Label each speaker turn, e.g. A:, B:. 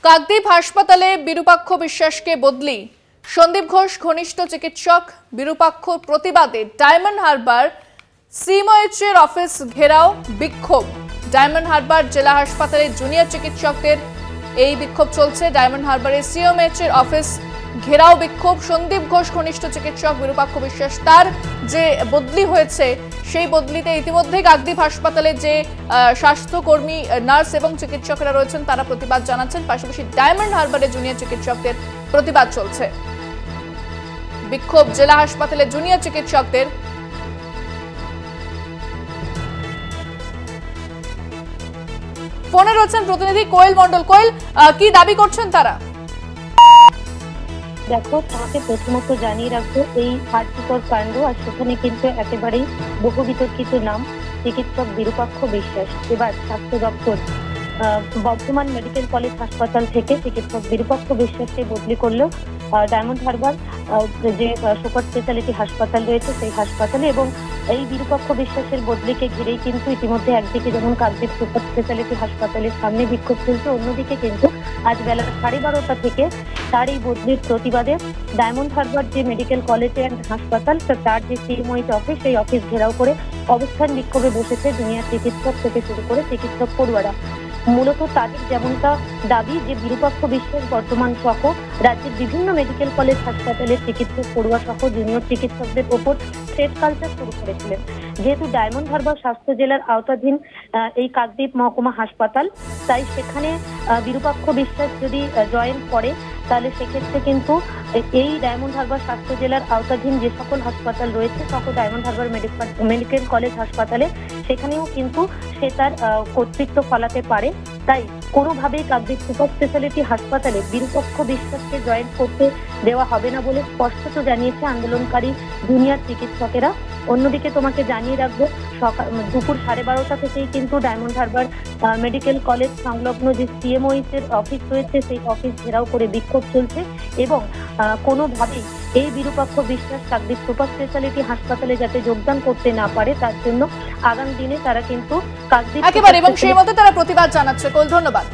A: কাকদ্বীপ হাসপাতালে বিরূপাক্ষ বিশ্বাসকে বদলি। সন্দীপ ঘোষ ঘনিষ্ঠ চিকিৎসক বিরূপাক্ষ প্রতিবাদে ডায়মন্ড হারবার সিএমওএইচের অফিস ঘেরাও, বিক্ষোভ। ডায়মন্ড হারবার জেলা হাসপাতালে জুনিয়র চিকিৎসকদের এই বিক্ষোভ চলছে। ডায়মন্ড হারবারের সিএমওএইচের অফিস ঘেরাও, বিক্ষোভ। সন্দীপ ঘোষ ঘনিষ্ঠ চিকিৎসক বিরূপাক্ষ বিশ্বাস, তার যে বদলি হয়েছে সেই বদলিতে ইতিমধ্যে কাকদ্বীপ হাসপাতালে যে স্বাস্থ্যকর্মী, নার্স এবং চিকিৎসকরা রয়েছেন তারা প্রতিবাদ জানাচ্ছেন। পাশাপাশি ডায়মন্ড হারবারে জুনিয়র চিকিৎসকদের প্রতিবাদ চলছে। বিক্ষোভ জেলা হাসপাতালে জুনিয়র চিকিৎসকদের। ফোনে রয়েছেন প্রতিনিধি কোয়েল মন্ডল। কোয়েল, কি দাবি করছেন তারা?
B: দেখো, তোমাকে প্রথমত জানিয়ে রাখবো, এই হার্টকর কাণ্ড আর সেখানে কিন্তু একেবারেই বহু বিতর্কিত নাম চিকিৎসক বিরূপাক্ষ বিশ্বাস। এবার স্বাস্থ্য দপ্তর বর্ধমান মেডিকেল কলেজ হাসপাতাল থেকে চিকিৎসক বিরূপাক্ষ বিশ্বাসকে বদলি করলো ডায়মন্ড হারবার যে সুপার স্পেশালিটি হাসপাতাল রয়েছে সেই হাসপাতালে। এবং এই বিরূপাক্ষ বিশ্বাসের বদলিকে ঘিরেই কিন্তু ইতিমধ্যে একদিকে যেমন কাকদ্বীপ সুপার স্পেশালিটি হাসপাতালের সামনে বিক্ষোভ চলছে, অন্যদিকে কিন্তু আজ বেলা 12:30 থেকে তার এই বদলির প্রতিবাদে ডায়মন্ড হারবার যে মেডিকেল কলেজ অ্যান্ড হাসপাতাল তার যে সিএমওএইচ অফিস, সেই অফিস ঘেরাও করে অবস্থান বিক্ষোভে বসেছে জুনিয়র চিকিৎসক থেকে শুরু করে চিকিৎসক পড়ুয়ারা। মূলত তাদের যেমনটা দাবি যে বিরূপাক্ষ বিশ্বাস বর্তমান সহ রাজ্যের বিভিন্ন মেডিকেল কলেজ হাসপাতালের চিকিৎসক পড়ুয়া সহ জুনিয়র চিকিৎসকদের ওপর থ্রেট কালচার শুরু করেছিলেন। যেহেতু ডায়মন্ড হারবার স্বাস্থ্য জেলার আওতাধীন এই কাকদ্বীপ মহকুমা হাসপাতাল, তাই সেখানে বিরূপাক্ষ বিশ্বাস যদি জয়েন করে তাহলে সেক্ষেত্রে কিন্তু এই ডায়মন্ড হারবার স্বাস্থ্য জেলার আওতাধীন যে সকল হাসপাতাল রয়েছে সকল ডায়মন্ড হারবার মেডিকেল কলেজ হাসপাতালে সেখানেও কিন্তু সে তার কর্তৃত্ব ফলাতে পারে। তাই কোনোভাবেই কাকদ্বীপ সুপার স্পেশালিটি হাসপাতালে বিরূপাক্ষ বিশ্বাসকে জয়েন করতে দেওয়া হবে না বলে স্পষ্টত জানিয়েছে আন্দোলনকারী জুনিয়র চিকিৎসকেরা। অন্যদিকে তোমাকে জানিয়ে রাখবো, দুপুর 12:30 থেকেই কিন্তু ডায়মন্ড হারবার মেডিকেল কলেজ সংলগ্ন যে সিএমওএইচের অফিস রয়েছে সেই অফিস ঘেরাও করে বিক্ষোভ চলছে এবং কোনোভাবেই এই বিরূপাক্ষ বিশ্বাস কাকদ্বীপ সুপার স্পেশালিটি হাসপাতালে যাতে যোগদান করতে না পারে তার জন্য আগামী দিনে তারা কিন্তু কাকদ্বীপ
A: একেবারে এবং সেই মতো তারা প্রতিবাদ জানাচ্ছে। কোল, ধন্যবাদ।